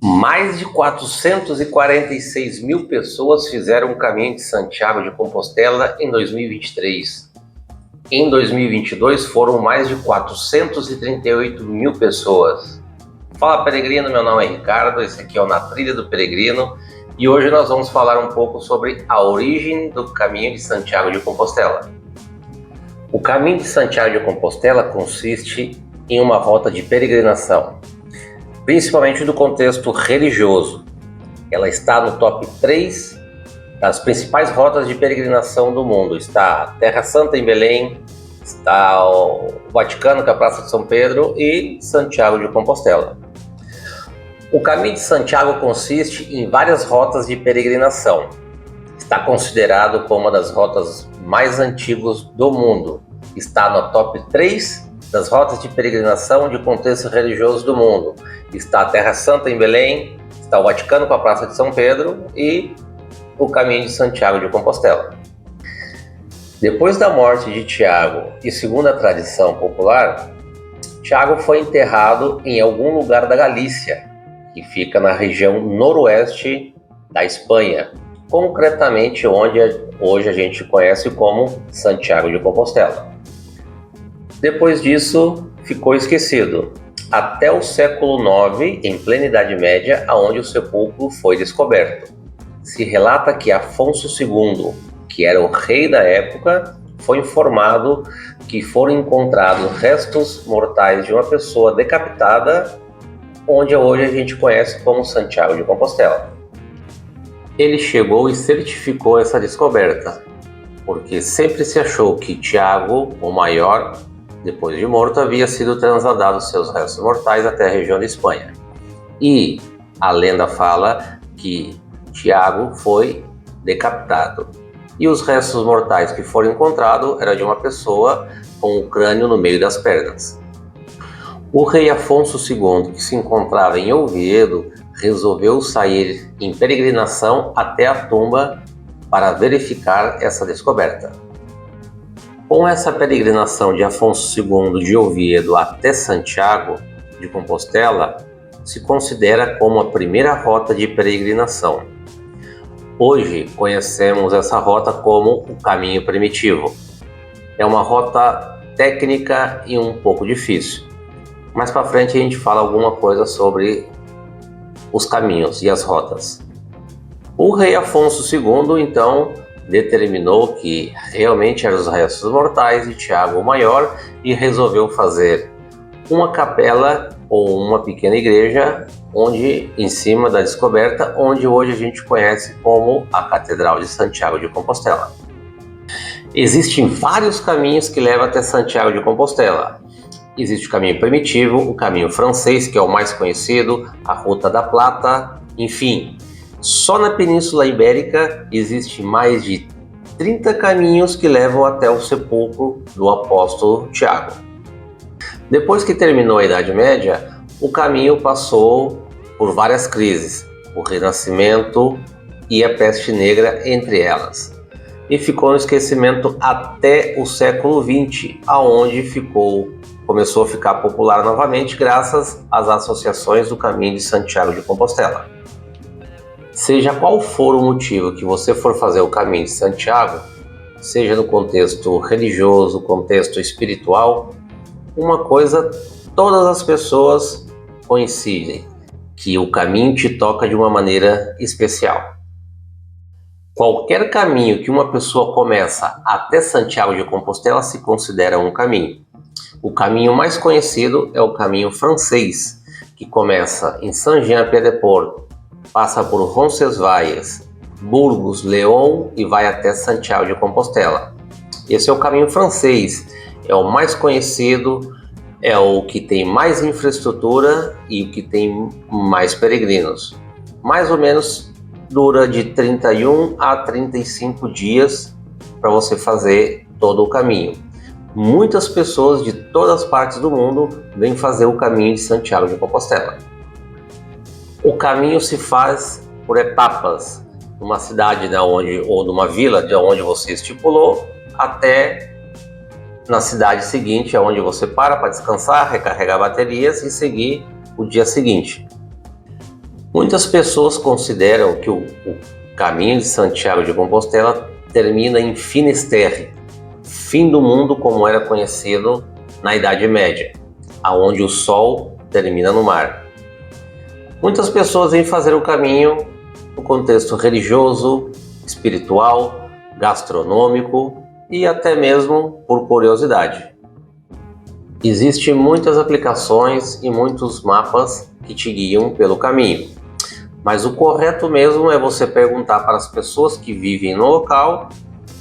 Mais de 446 mil pessoas fizeram o caminho de Santiago de Compostela em 2023. Em 2022 foram mais de 438 mil pessoas. Fala, peregrino, meu nome é Ricardo, esse aqui é o Na Trilha do Peregrino e hoje nós vamos falar um pouco sobre a origem do caminho de Santiago de Compostela. O caminho de Santiago de Compostela consiste em uma rota de peregrinação, principalmente do contexto religioso. Ela está no top 3 das principais rotas de peregrinação do mundo. Está a Terra Santa em Belém, está o Vaticano, que é a Praça de São Pedro, e Santiago de Compostela. O caminho de Santiago consiste em várias rotas de peregrinação. Está considerado como uma das rotas mais antigas do mundo. Está no top 3 das rotas de peregrinação de contexto religioso do mundo. Está a Terra Santa em Belém, está o Vaticano com a Praça de São Pedro e o caminho de Santiago de Compostela. Depois da morte de Tiago e segundo a tradição popular, Tiago foi enterrado em algum lugar da Galícia, que fica na região noroeste da Espanha, concretamente onde hoje a gente conhece como Santiago de Compostela. Depois disso, ficou esquecido, até o século IX, em plena Idade Média, onde o sepulcro foi descoberto. Se relata que Afonso II, que era o rei da época, foi informado que foram encontrados restos mortais de uma pessoa decapitada, onde hoje a gente conhece como Santiago de Compostela. Ele chegou e certificou essa descoberta, porque sempre se achou que Tiago, o maior, depois de morto, havia sido transladado seus restos mortais até a região de Espanha. E a lenda fala que Tiago foi decapitado. E os restos mortais que foram encontrados eram de uma pessoa com o crânio no meio das pernas. O rei Afonso II, que se encontrava em Oviedo, resolveu sair em peregrinação até a tumba para verificar essa descoberta. Com essa peregrinação de Afonso II de Oviedo até Santiago de Compostela, se considera como a primeira rota de peregrinação. Hoje conhecemos essa rota como o caminho primitivo. É uma rota técnica e um pouco difícil. Mais para frente a gente fala alguma coisa sobre os caminhos e as rotas. O rei Afonso II, então, determinou que realmente eram os restos mortais de Tiago o Maior e resolveu fazer uma capela ou uma pequena igreja onde, em cima da descoberta, onde hoje a gente conhece como a Catedral de Santiago de Compostela. Existem vários caminhos que levam até Santiago de Compostela. Existe o caminho primitivo, o caminho francês, que é o mais conhecido, a Ruta da Plata, enfim. Só na Península Ibérica existe mais de 30 caminhos que levam até o sepulcro do apóstolo Tiago. Depois que terminou a Idade Média, o caminho passou por várias crises, o Renascimento e a Peste Negra entre elas. E ficou no esquecimento até o século XX, aonde começou a ficar popular novamente graças às associações do Caminho de Santiago de Compostela. Seja qual for o motivo que você for fazer o caminho de Santiago, seja no contexto religioso, contexto espiritual, uma coisa todas as pessoas coincidem, que o caminho te toca de uma maneira especial. Qualquer caminho que uma pessoa começa até Santiago de Compostela se considera um caminho. O caminho mais conhecido é o caminho francês, que começa em Saint-Jean-Pied-de-Port, passa por Roncesvalles, Burgos, León e vai até Santiago de Compostela. Esse é o caminho francês, é o mais conhecido, é o que tem mais infraestrutura e o que tem mais peregrinos. Mais ou menos dura de 31 a 35 dias para você fazer todo o caminho. Muitas pessoas de todas as partes do mundo vêm fazer o caminho de Santiago de Compostela. O caminho se faz por etapas, numa cidade ou numa vila de onde você estipulou, até na cidade seguinte, onde você para descansar, recarregar baterias e seguir o dia seguinte. Muitas pessoas consideram que o caminho de Santiago de Compostela termina em Finisterre, fim do mundo como era conhecido na Idade Média, aonde o sol termina no mar. Muitas pessoas vêm fazer o caminho no contexto religioso, espiritual, gastronômico e até mesmo por curiosidade. Existem muitas aplicações e muitos mapas que te guiam pelo caminho, mas o correto mesmo é você perguntar para as pessoas que vivem no local,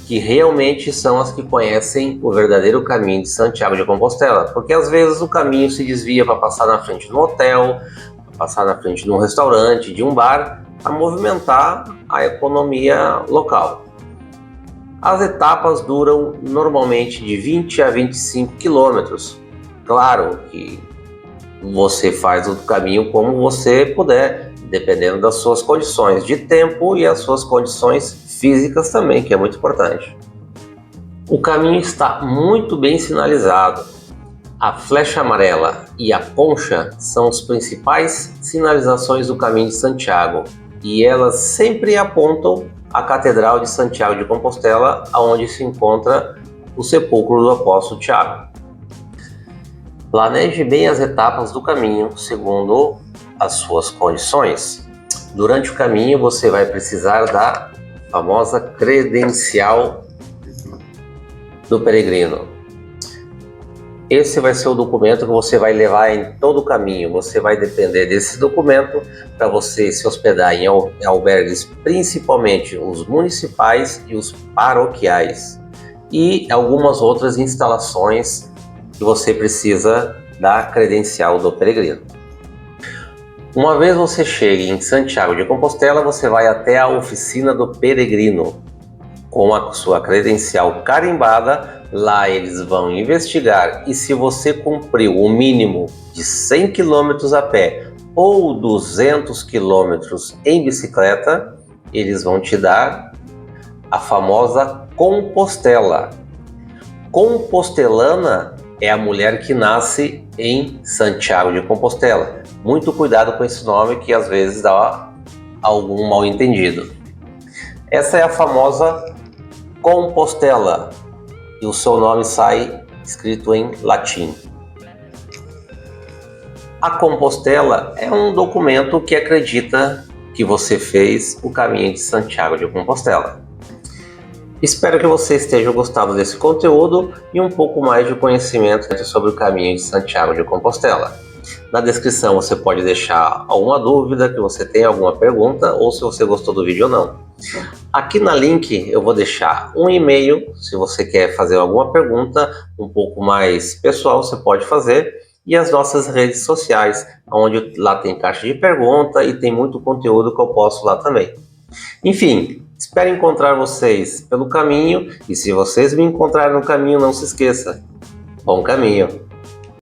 que realmente são as que conhecem o verdadeiro caminho de Santiago de Compostela, porque às vezes o caminho se desvia para passar na frente de um hotel, passar na frente de um restaurante, de um bar, a movimentar a economia local. As etapas duram normalmente de 20 a 25 quilômetros. Claro que você faz o caminho como você puder, dependendo das suas condições de tempo e as suas condições físicas também, que é muito importante. O caminho está muito bem sinalizado. A flecha amarela e a concha são as principais sinalizações do caminho de Santiago e elas sempre apontam a Catedral de Santiago de Compostela, onde se encontra o sepulcro do apóstolo Tiago. Planeje bem as etapas do caminho segundo as suas condições. Durante o caminho você vai precisar da famosa credencial do peregrino. Esse vai ser o documento que você vai levar em todo o caminho. Você vai depender desse documento para você se hospedar em albergues, principalmente os municipais e os paroquiais, e algumas outras instalações que você precisa da credencial do peregrino. Uma vez você chegue em Santiago de Compostela, você vai até a oficina do peregrino com a sua credencial carimbada. Lá eles vão investigar e se você cumpriu o mínimo de 100 km a pé ou 200 km em bicicleta, eles vão te dar a famosa compostela. Compostelana é a mulher que nasce em Santiago de Compostela. Muito cuidado com esse nome que às vezes dá algum mal entendido. Essa é a famosa compostela e o seu nome sai escrito em latim. A compostela é um documento que acredita que você fez o caminho de Santiago de Compostela. Espero que você esteja gostando desse conteúdo e um pouco mais de conhecimento sobre o caminho de Santiago de Compostela. Na descrição você pode deixar alguma dúvida, que você tenha alguma pergunta ou se você gostou do vídeo ou não. Aqui na link eu vou deixar um e-mail, se você quer fazer alguma pergunta um pouco mais pessoal, você pode fazer, e as nossas redes sociais, onde lá tem caixa de pergunta e tem muito conteúdo que eu posto lá também. Enfim, espero encontrar vocês pelo caminho e se vocês me encontrarem no caminho, não se esqueça, bom caminho!